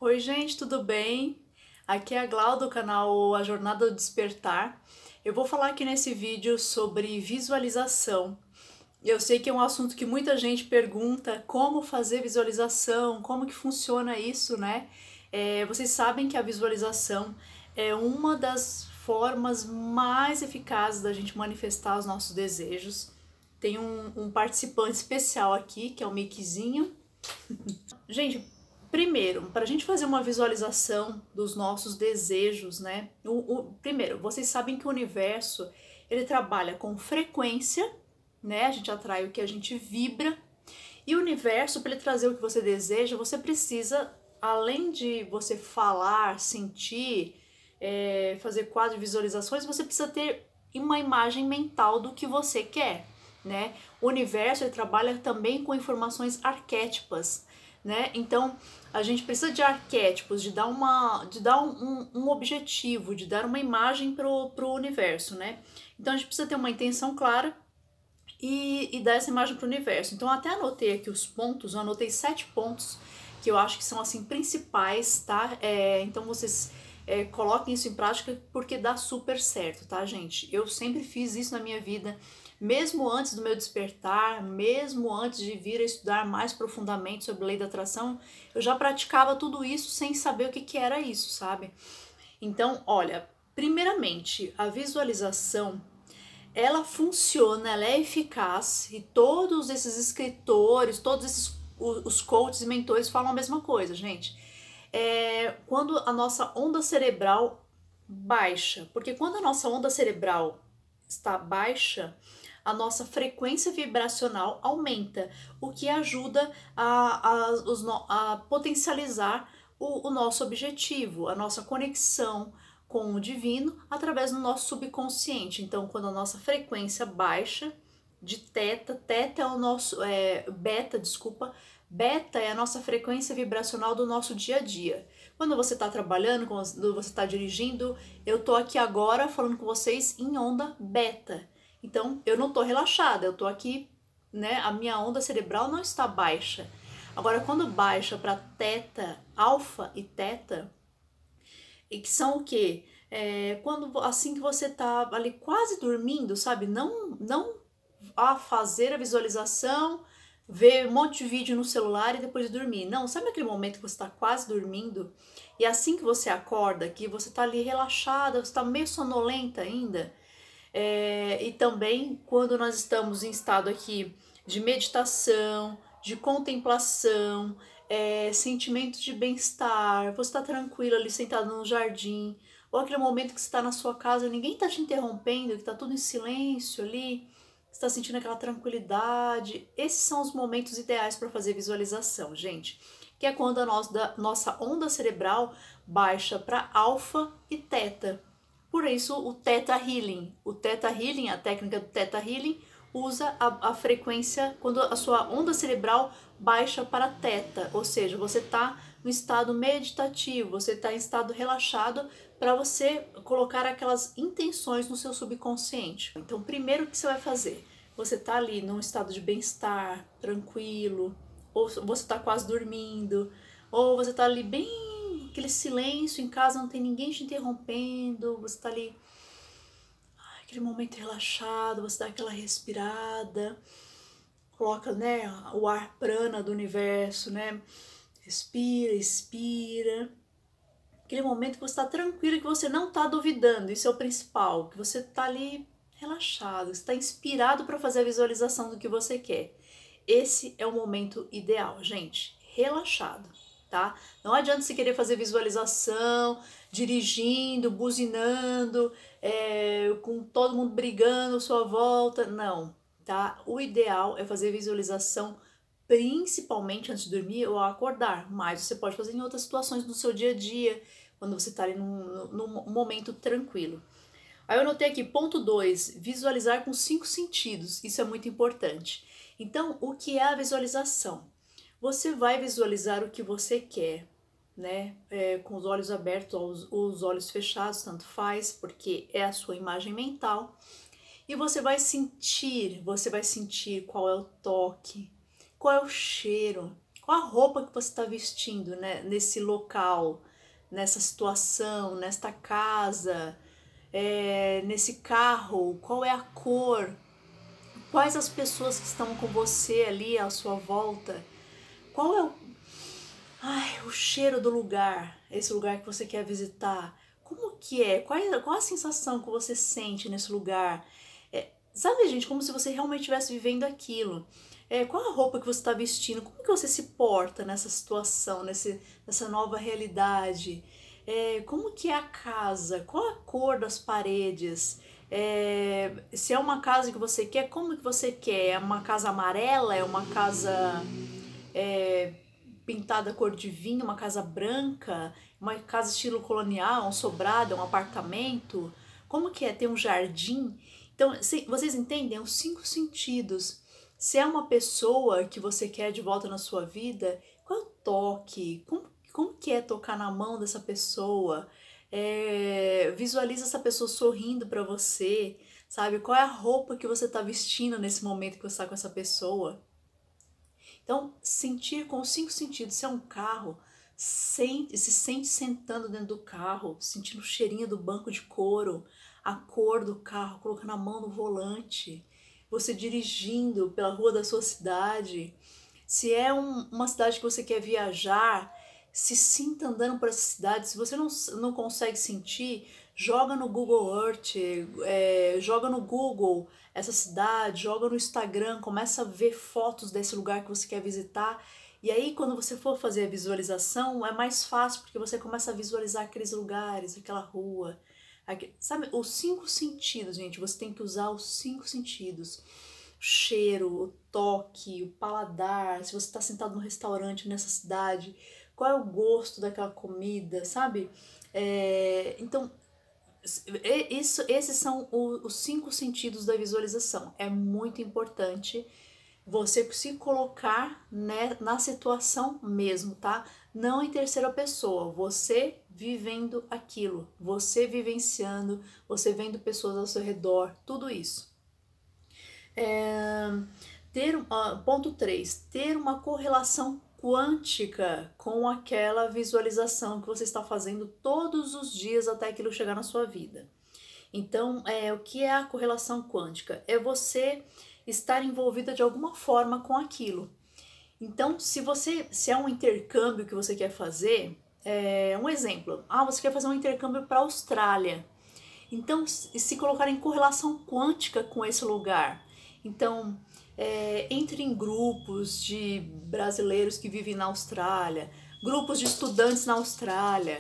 Oi, gente, tudo bem? Aqui é a Glau do canal A Jornada do Despertar. Eu vou falar aqui nesse vídeo sobre visualização. Eu sei que é um assunto que muita gente pergunta como fazer visualização, como que funciona isso, né? Vocês sabem que a visualização é uma das formas mais eficazes da gente manifestar os nossos desejos. Tem um participante especial aqui, que é o Mickeyzinho. Gente, primeiro, para a gente fazer uma visualização dos nossos desejos, né? Primeiro, vocês sabem que o universo ele trabalha com frequência, né? A gente atrai o que a gente vibra. E o universo, para ele trazer o que você deseja, você precisa, além de você falar, sentir, fazer quadro de visualizações, você precisa ter uma imagem mental do que você quer, né? O universo ele trabalha também com informações arquétipas, né? Então a gente precisa de arquétipos, de dar um objetivo, de dar uma imagem pro universo, né? Então a gente precisa ter uma intenção clara e dar essa imagem pro universo. Então eu até anotei aqui os pontos, eu anotei 7 pontos que eu acho que são assim principais, tá? Então vocês coloquem isso em prática porque dá super certo, tá, gente? Eu sempre fiz isso na minha vida. Mesmo antes do meu despertar, mesmo antes de vir a estudar mais profundamente sobre a lei da atração, eu já praticava tudo isso sem saber o que era isso, sabe? Então, olha, primeiramente, a visualização, ela funciona, ela é eficaz e todos esses escritores, todos esses os coaches e mentores falam a mesma coisa, gente. Quando a nossa onda cerebral baixa, porque quando a nossa onda cerebral está baixa, a nossa frequência vibracional aumenta, o que ajuda a potencializar o nosso objetivo, a nossa conexão com o divino através do nosso subconsciente. Então, quando a nossa frequência baixa de teta é o nosso beta, desculpa, beta é a nossa frequência vibracional do nosso dia a dia. Quando você está trabalhando, quando você está dirigindo, eu tô aqui agora falando com vocês em onda beta. Então, eu não tô relaxada, eu tô aqui, né? A minha onda cerebral não está baixa. Agora, quando baixa para teta, alfa e teta, e que são o quê? Quando assim que você tá ali quase dormindo, sabe? Não a fazer a visualização, ver um monte de vídeo no celular e depois dormir. Não, sabe aquele momento que você está quase dormindo e assim que você acorda, que você tá ali relaxada, você tá meio sonolenta ainda? E também quando nós estamos em estado aqui de meditação, de contemplação, sentimento de bem-estar, você está tranquilo ali sentado no jardim, ou aquele momento que você está na sua casa, ninguém está te interrompendo, que está tudo em silêncio ali, você está sentindo aquela tranquilidade. Esses são os momentos ideais para fazer visualização, gente. Que é quando a nossa onda cerebral baixa para alfa e teta. Por isso o Theta Healing. O Theta Healing, a técnica do Theta Healing, usa a frequência quando a sua onda cerebral baixa para teta, ou seja, você está no estado meditativo, você está em estado relaxado para você colocar aquelas intenções no seu subconsciente. Então, primeiro o que você vai fazer? Você está ali num estado de bem-estar, tranquilo, ou você está quase dormindo, ou você está ali bem aquele silêncio em casa, não tem ninguém te interrompendo, você tá ali, aquele momento relaxado, você dá aquela respirada, coloca, né, o ar prana do universo, né, respira, expira, aquele momento que você tá tranquilo, que você não tá duvidando, isso é o principal, que você tá ali relaxado, você tá inspirado para fazer a visualização do que você quer. Esse é o momento ideal, gente, relaxado. Tá? Não adianta você querer fazer visualização, dirigindo, buzinando, com todo mundo brigando à sua volta, não, tá? O ideal é fazer visualização principalmente antes de dormir ou ao acordar, mas você pode fazer em outras situações do seu dia a dia, quando você está ali num momento tranquilo. Aí eu anotei aqui, ponto 2, visualizar com 5 sentidos, isso é muito importante. Então, o que é a visualização? Você vai visualizar o que você quer, né? Com os olhos abertos ou os olhos fechados, tanto faz, porque é a sua imagem mental. E você vai sentir qual é o toque, qual é o cheiro, Qual a roupa que você está vestindo, né, nesse local, nessa situação, nesta casa, nesse carro? Qual é a cor? Quais as pessoas que estão com você ali à sua volta? Qual é o cheiro do lugar, esse lugar que você quer visitar? Como que é? Qual a sensação que você sente nesse lugar? Sabe, gente, como se você realmente estivesse vivendo aquilo. Qual a roupa que você está vestindo? Como que você se porta nessa situação, nessa nova realidade? Como que é a casa? Qual a cor das paredes? Se é uma casa que você quer, como que você quer? É uma casa amarela? É uma casa pintada cor de vinho? Uma casa branca? Uma casa estilo colonial? Um sobrado? Um apartamento? Como que é? Tem um jardim? Então, vocês entendem? Os 5 sentidos. Se é uma pessoa que você quer de volta na sua vida, qual é o toque? Como que é tocar na mão dessa pessoa? Visualiza essa pessoa sorrindo para você, sabe? Qual é a roupa que você está vestindo nesse momento que você está com essa pessoa? Então, sentir com os 5 sentidos. Se é um carro, se sente sentando dentro do carro, sentindo o cheirinho do banco de couro, a cor do carro, colocando a mão no volante, você dirigindo pela rua da sua cidade. Se é uma cidade que você quer viajar, se sinta andando por essa cidade. Se você não consegue sentir, joga no Google Earth, joga no Google essa cidade, joga no Instagram, começa a ver fotos desse lugar que você quer visitar. E aí, quando você for fazer a visualização, é mais fácil, porque você começa a visualizar aqueles lugares, aquela rua. Sabe, os 5 sentidos, gente, você tem que usar os 5 sentidos. O cheiro, o toque, o paladar, se você está sentado no restaurante nessa cidade, qual é o gosto daquela comida, sabe? Então, esses são os 5 sentidos da visualização. É muito importante você se colocar, né, na situação mesmo, tá? Não em terceira pessoa, você vivendo aquilo, você vivenciando, você vendo pessoas ao seu redor, tudo isso. Ponto 3, ter uma correlação quântica com aquela visualização que você está fazendo todos os dias até aquilo chegar na sua vida. Então, o que é a correlação quântica? É você estar envolvida de alguma forma com aquilo. Então, se é um intercâmbio que você quer fazer, um exemplo, você quer fazer um intercâmbio para a Austrália. Então, se colocar em correlação quântica com esse lugar. Então, entre em grupos de brasileiros que vivem na Austrália, grupos de estudantes na Austrália,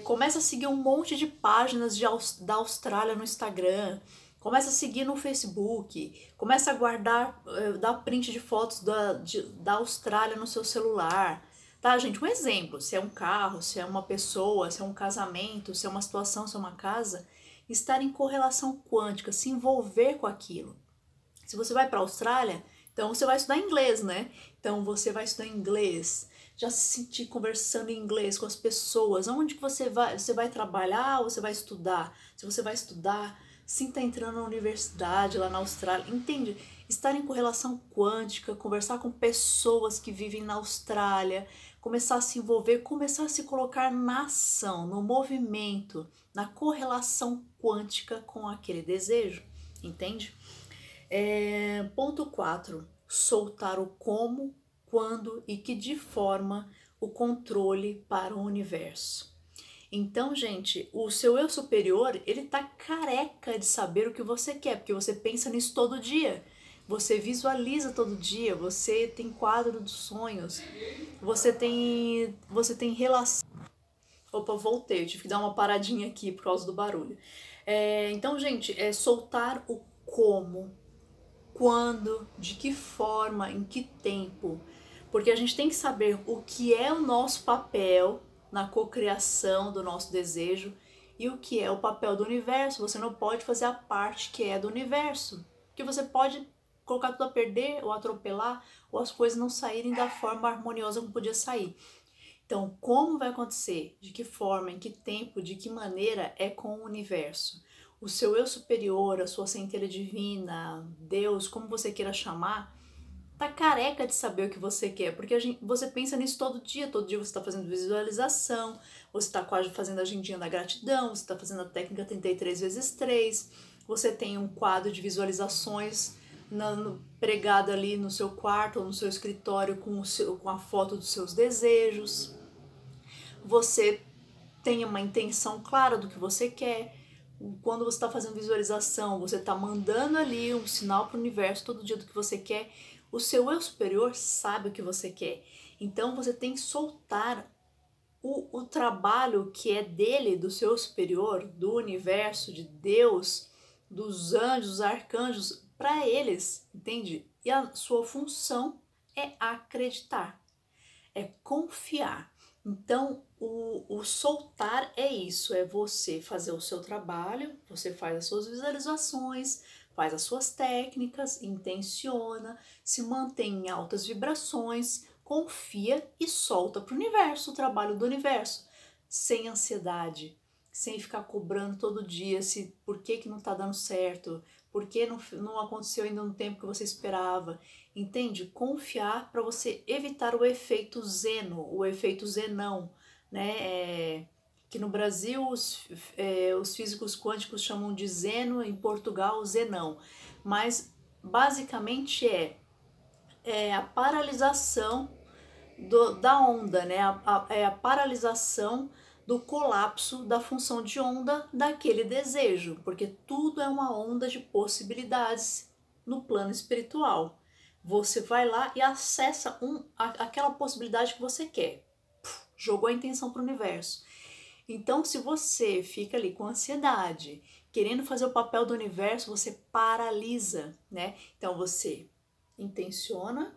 começa a seguir um monte de páginas da Austrália no Instagram, começa a seguir no Facebook, começa a guardar, dar print de fotos da Austrália no seu celular. Tá, gente? Um exemplo, se é um carro, se é uma pessoa, se é um casamento, se é uma situação, se é uma casa, estar em correlação quântica, se envolver com aquilo. Se você vai para a Austrália, então você vai estudar inglês, né? Então você vai estudar inglês, já se sentir conversando em inglês com as pessoas. Onde que você vai trabalhar ou você vai estudar? Se você vai estudar, sinta entrando na universidade lá na Austrália, entende? Estar em correlação quântica, conversar com pessoas que vivem na Austrália, começar a se envolver, começar a se colocar na ação, no movimento, na correlação quântica com aquele desejo, entende? Ponto 4, soltar o como, quando e que de forma o controle para o universo. Então, gente, o seu eu superior, ele tá careca de saber o que você quer, porque você pensa nisso todo dia. Você visualiza todo dia, você tem quadro dos sonhos, você tem relação. Opa, voltei, eu tive que dar uma paradinha aqui por causa do barulho. Então, gente, soltar o como, quando, de que forma, em que tempo. Porque a gente tem que saber o que é o nosso papel na cocriação do nosso desejo e o que é o papel do universo. Você não pode fazer a parte que é do universo, porque você pode colocar tudo a perder ou atropelar, ou as coisas não saírem da forma harmoniosa como podia sair. Então, como vai acontecer, de que forma, em que tempo, de que maneira, é com o universo. O seu eu superior, a sua centelha divina, Deus, como você queira chamar, tá careca de saber o que você quer, porque você pensa nisso todo dia você está fazendo visualização, você está quase fazendo a agendinha da gratidão, você está fazendo a técnica 33×3, você tem um quadro de visualizações pregado ali no seu quarto ou no seu escritório com a foto dos seus desejos, você tem uma intenção clara do que você quer. Quando você está fazendo visualização, você está mandando ali um sinal para o universo todo dia do que você quer. O seu eu superior sabe o que você quer. Então você tem que soltar o trabalho que é dele, do seu superior, do universo, de Deus, dos anjos, dos arcanjos, para eles, entende? E a sua função é acreditar, é confiar. Então, o soltar é isso, é você fazer o seu trabalho, você faz as suas visualizações, faz as suas técnicas, intenciona, se mantém em altas vibrações, confia e solta para o universo, o trabalho do universo, sem ansiedade, sem ficar cobrando todo dia por que não está dando certo, por que não aconteceu ainda no tempo que você esperava. Entende? Confiar para você evitar o efeito zeno, o efeito zenão, né? Que no Brasil os físicos quânticos chamam de zeno, em Portugal zenão, mas basicamente é a paralisação da onda, né? É a paralisação do colapso da função de onda daquele desejo, porque tudo é uma onda de possibilidades no plano espiritual. Você vai lá e acessa aquela possibilidade que você quer. Jogou a intenção para o universo. Então, se você fica ali com ansiedade, querendo fazer o papel do universo, você paralisa, né? Então, você intenciona,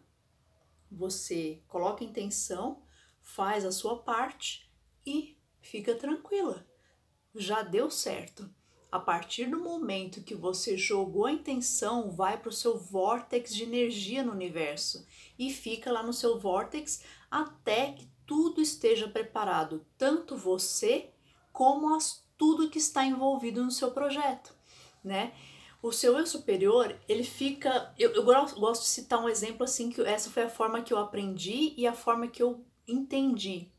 você coloca intenção, faz a sua parte e fica tranquila. Já deu certo. A partir do momento que você jogou a intenção, vai para o seu vórtex de energia no universo e fica lá no seu vórtex até que tudo esteja preparado, tanto você como tudo que está envolvido no seu projeto, né? O seu eu superior, ele fica... Eu gosto de citar um exemplo assim, que essa foi a forma que eu aprendi e a forma que eu entendi.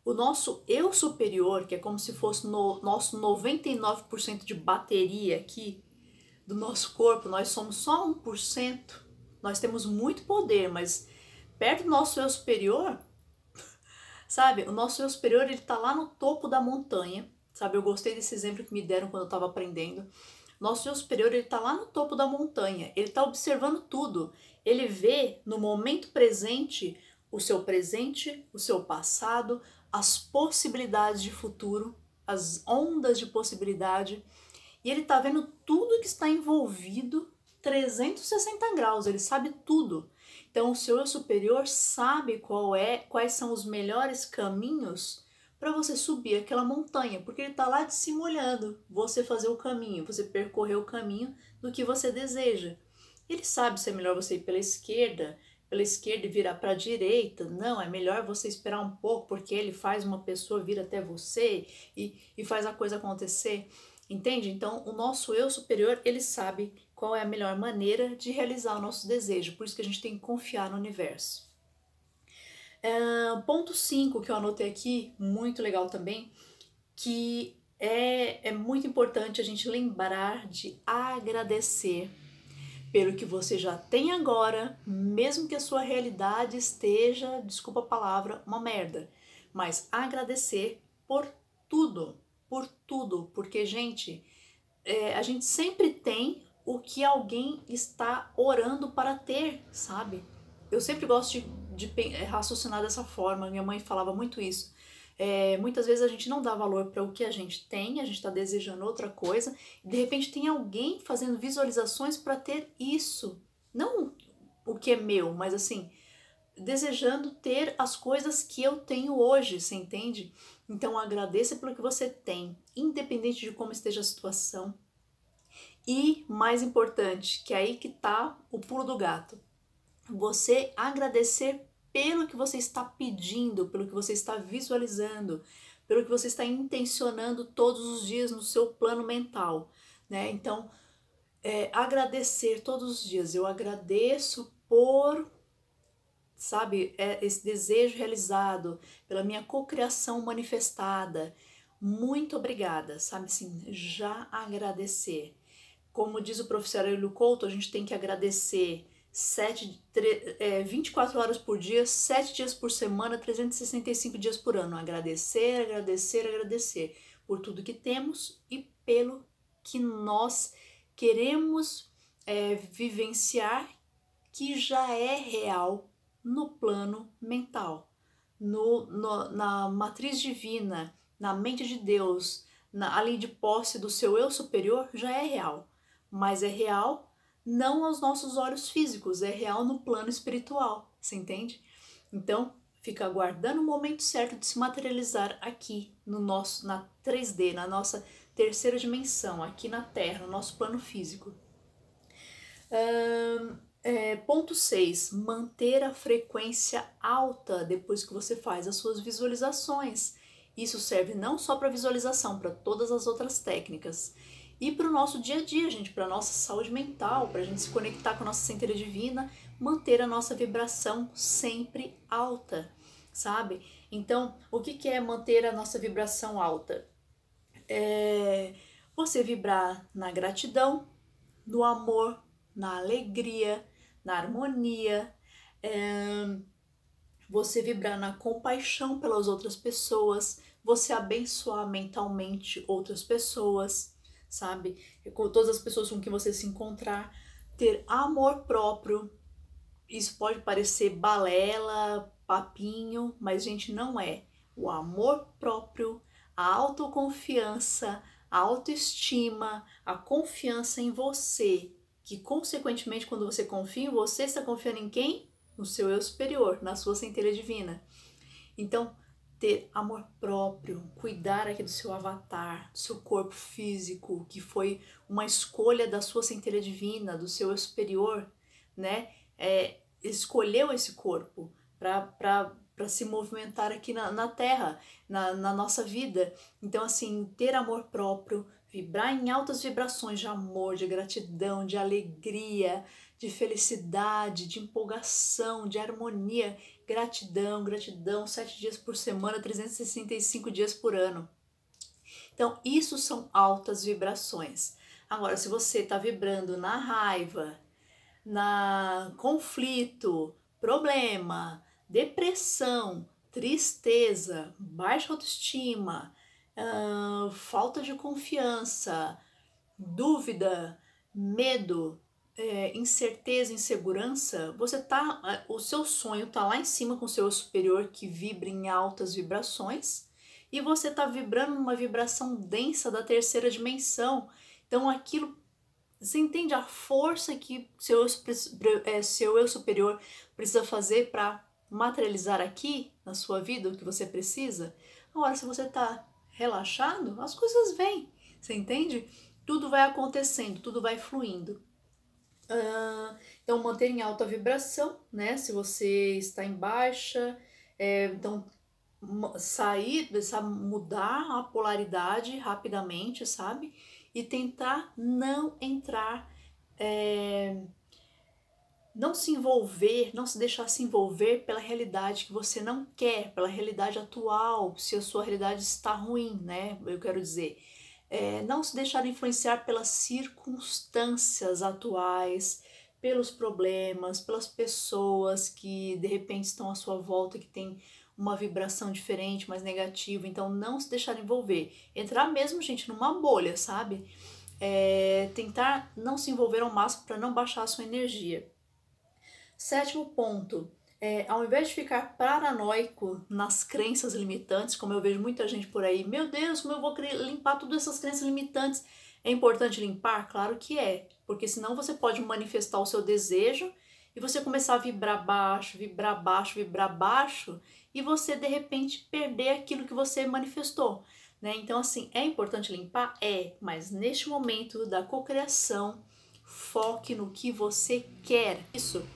O nosso eu superior, que é como se fosse nosso 99% de bateria aqui do nosso corpo, nós somos só 1%. Nós temos muito poder, mas perto do nosso eu superior, sabe? O nosso eu superior, ele tá lá no topo da montanha, sabe? Eu gostei desse exemplo que me deram quando eu tava aprendendo. Nosso eu superior, ele tá lá no topo da montanha, ele tá observando tudo. Ele vê no momento presente, o seu passado, as possibilidades de futuro, as ondas de possibilidade, e ele tá vendo tudo que está envolvido 360 graus, ele sabe tudo. Então o seu eu superior sabe quais são os melhores caminhos para você subir aquela montanha, porque ele tá lá de cima olhando você fazer o caminho, você percorrer o caminho do que você deseja. Ele sabe se é melhor você ir pela esquerda e virar para a direita. Não, é melhor você esperar um pouco, porque ele faz uma pessoa vir até você e faz a coisa acontecer. Entende? Então, o nosso eu superior, ele sabe qual é a melhor maneira de realizar o nosso desejo. Por isso que a gente tem que confiar no universo. Ponto 5 que eu anotei aqui, muito legal também, que é muito importante a gente lembrar de agradecer pelo que você já tem agora, mesmo que a sua realidade esteja, desculpa a palavra, uma merda. Mas agradecer por tudo, porque, gente, a gente sempre tem o que alguém está orando para ter, sabe? Eu sempre gosto de raciocinar dessa forma, minha mãe falava muito isso. Muitas vezes a gente não dá valor para o que a gente tem, a gente está desejando outra coisa, e de repente tem alguém fazendo visualizações para ter isso. Não o que é meu, mas assim, desejando ter as coisas que eu tenho hoje, você entende? Então agradeça pelo que você tem, independente de como esteja a situação. E, mais importante, que é aí que tá o pulo do gato, você agradecer pelo que você está pedindo, pelo que você está visualizando, pelo que você está intencionando todos os dias no seu plano mental, né? Então, agradecer todos os dias. Eu agradeço por, sabe, esse desejo realizado, pela minha cocriação manifestada. Muito obrigada, sabe assim, já agradecer. Como diz o professor Aurélio Couto, a gente tem que agradecer 24 horas por dia, 7 dias por semana, 365 dias por ano. Agradecer, agradecer, agradecer por tudo que temos e pelo que nós queremos vivenciar, que já é real no plano mental, na matriz divina, na mente de Deus, na lei de posse do seu eu superior, já é real. Mas é real não aos nossos olhos físicos, é real no plano espiritual, você entende? Então, fica aguardando o momento certo de se materializar aqui na 3D, na nossa terceira dimensão, aqui na Terra, no nosso plano físico. Ponto 6, manter a frequência alta depois que você faz as suas visualizações. Isso serve não só para visualização, para todas as outras técnicas. E para o nosso dia a dia, gente, para a nossa saúde mental, para a gente se conectar com a nossa centelha divina, manter a nossa vibração sempre alta, sabe? Então, o que é manter a nossa vibração alta? Você vibrar na gratidão, no amor, na alegria, na harmonia, você vibrar na compaixão pelas outras pessoas, você abençoar mentalmente outras pessoas, sabe? Com todas as pessoas com quem você se encontrar, ter amor próprio. Isso pode parecer balela, papinho, mas gente, não é. O amor próprio, a autoconfiança, a autoestima, a confiança em você, que consequentemente quando você confia em você, está confiando em quem? No seu eu superior, na sua centelha divina. Então, ter amor próprio, cuidar aqui do seu avatar, do seu corpo físico, que foi uma escolha da sua centelha divina, do seu eu superior, né? Escolheu esse corpo para se movimentar aqui na Terra, na nossa vida. Então, assim, ter amor próprio, vibrar em altas vibrações de amor, de gratidão, de alegria, de felicidade, de empolgação, de harmonia. Gratidão, gratidão, 7 dias por semana, 365 dias por ano. Então, isso são altas vibrações. Agora, se você está vibrando na raiva, na conflito, problema, depressão, tristeza, baixa autoestima, falta de confiança, dúvida, medo, incerteza, insegurança, o seu sonho tá lá em cima com o seu superior que vibra em altas vibrações e você tá vibrando numa vibração densa da terceira dimensão. Então aquilo, você entende a força que seu eu superior precisa fazer para materializar aqui na sua vida o que você precisa? Agora, se você tá relaxado, as coisas vêm, você entende? Tudo vai acontecendo, tudo vai fluindo. Então, manter em alta vibração, né? Se você está em baixa, então mudar a polaridade rapidamente, sabe? E tentar não entrar, não se envolver, não se deixar se envolver pela realidade que você não quer, pela realidade atual, se a sua realidade está ruim, né? Eu quero dizer. Não se deixar influenciar pelas circunstâncias atuais, pelos problemas, pelas pessoas que de repente estão à sua volta, que tem uma vibração diferente, mais negativa. Então, não se deixar envolver. Entrar mesmo, gente, numa bolha, sabe? Tentar não se envolver ao máximo para não baixar a sua energia. 7º ponto. Ao invés de ficar paranoico nas crenças limitantes, como eu vejo muita gente por aí, meu Deus, como eu vou limpar todas essas crenças limitantes? É importante limpar? Claro que é, porque senão você pode manifestar o seu desejo e você começar a vibrar baixo, vibrar baixo, vibrar baixo, e você de repente perder aquilo que você manifestou, né? Então assim, é importante limpar? Mas neste momento da cocriação, foque no que você quer. Isso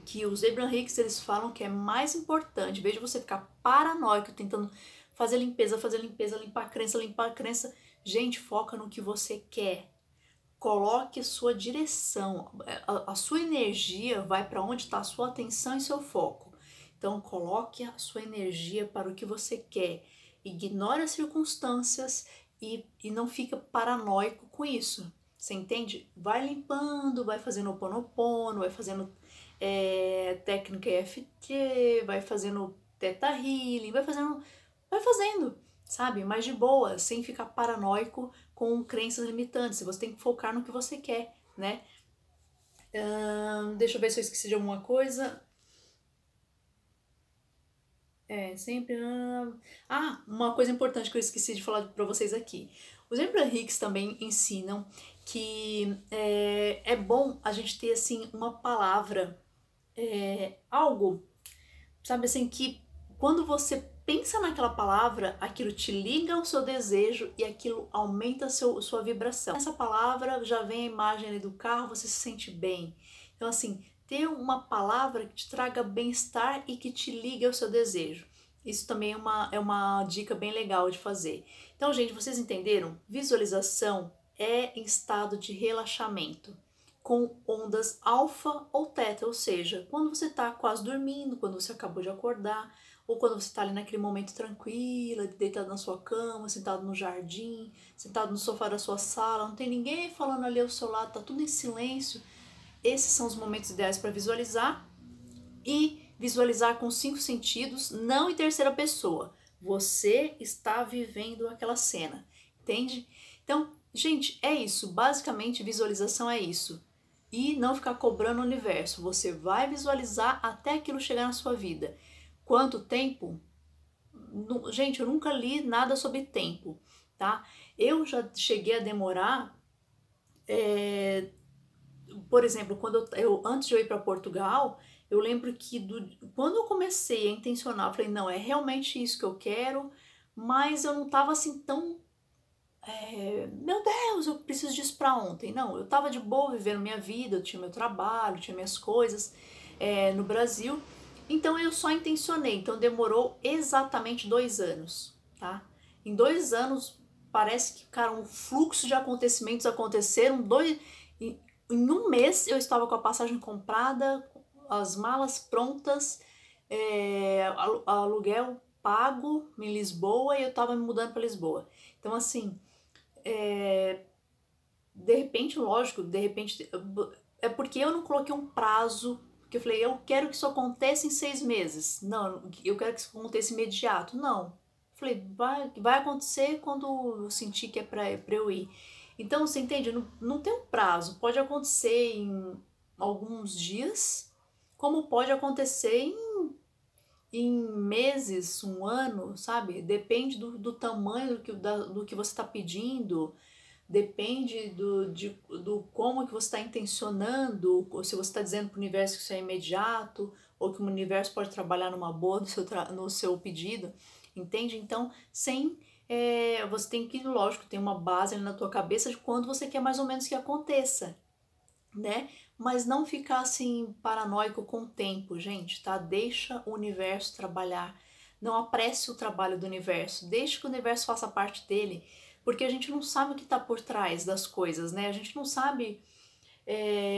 que os Abraham Hicks, eles falam que é mais importante, em vez de você ficar paranoico tentando fazer limpeza, limpar a crença, gente, foca no que você quer. coloque sua direção, a sua energia vai para onde está a sua atenção e seu foco. Então, coloque a sua energia para o que você quer. Ignore as circunstâncias e não fica paranoico com isso. Você entende? Vai limpando, vai fazendo Ho'oponopono, vai fazendo técnica EFT, vai fazendo Theta Healing, vai fazendo, sabe? Mas de boa, sem ficar paranoico com crenças limitantes. Você tem que focar no que você quer, né? Deixa eu ver se eu esqueci de alguma coisa. Sempre... uma coisa importante que eu esqueci de falar pra vocês aqui. Os Abrahamics também ensinam que é bom a gente ter, assim, uma palavra, algo, sabe, assim, que quando você pensa naquela palavra, aquilo te liga ao seu desejo e aquilo aumenta sua vibração. Essa palavra já vem a imagem ali do carro, você se sente bem. Então, assim, ter uma palavra que te traga bem-estar e que te ligue ao seu desejo. Isso também é uma dica bem legal de fazer. Então, gente, vocês entenderam? Visualização é em estado de relaxamento, com ondas alfa ou teta, ou seja, quando você está quase dormindo, quando você acabou de acordar, ou quando você está ali naquele momento tranquilo, deitado na sua cama, sentado no jardim, sentado no sofá da sua sala, não tem ninguém falando ali ao seu lado, tá tudo em silêncio. Esses são os momentos ideais para visualizar, e visualizar com 5 sentidos, não em terceira pessoa. Você está vivendo aquela cena, entende? Então, gente, é isso. Basicamente, visualização é isso. E não ficar cobrando o universo. Você vai visualizar até aquilo chegar na sua vida. Quanto tempo? Gente, eu nunca li nada sobre tempo, tá? Eu já cheguei a demorar... Por exemplo, quando antes de eu ir para Portugal, eu lembro que quando eu comecei a intencionar, eu falei, não, é realmente isso que eu quero, mas eu não tava assim tão... meu Deus, eu preciso disso pra ontem. Não, eu tava de boa vivendo minha vida, eu tinha meu trabalho, tinha minhas coisas no Brasil, então eu só intencionei. Então demorou exatamente 2 anos, tá? Em 2 anos, parece que, cara, um fluxo de acontecimentos aconteceram. Em 1 mês eu estava com a passagem comprada, as malas prontas, aluguel pago em Lisboa, e eu estava me mudando para Lisboa. Então, assim, de repente, lógico, é porque eu não coloquei um prazo, porque eu falei, eu quero que isso aconteça em 6 meses. Não, eu quero que isso aconteça imediato. Não. Eu falei, vai acontecer quando eu sentir que é pra eu ir. Então, você entende? Não tem um prazo. Pode acontecer em alguns dias, como pode acontecer em meses, 1 ano, sabe? Depende do tamanho do que você está pedindo, depende do como que você está intencionando, ou se você está dizendo para o universo que isso é imediato, ou que o universo pode trabalhar numa boa no seu pedido, entende? Então, você tem que, lógico, ter uma base ali na tua cabeça de quando você quer mais ou menos que aconteça, né? Mas não ficar assim paranoico com o tempo, gente, tá? Deixa o universo trabalhar. Não apresse o trabalho do universo. Deixa que o universo faça parte dele, porque a gente não sabe o que tá por trás das coisas, né? A gente não sabe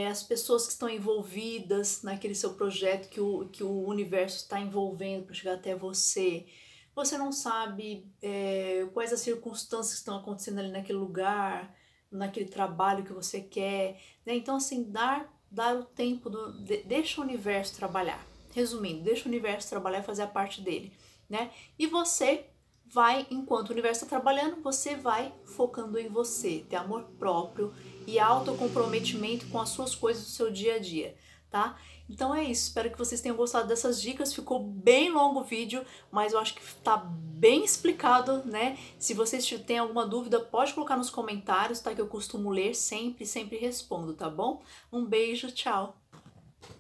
as pessoas que estão envolvidas naquele seu projeto que o universo está envolvendo para chegar até você. Você não sabe quais as circunstâncias que estão acontecendo ali naquele lugar, naquele trabalho que você quer, né? Então, assim, dar o tempo, deixa o universo trabalhar. Resumindo, deixa o universo trabalhar e fazer a parte dele, né? E você vai, enquanto o universo está trabalhando, você vai focando em você, ter amor próprio e autocomprometimento com as suas coisas do seu dia a dia, tá? Então é isso, espero que vocês tenham gostado dessas dicas. Ficou bem longo o vídeo, mas eu acho que tá bem explicado, né? Se vocês têm alguma dúvida, pode colocar nos comentários, tá? Que eu costumo ler sempre, sempre respondo, tá bom? Um beijo, tchau!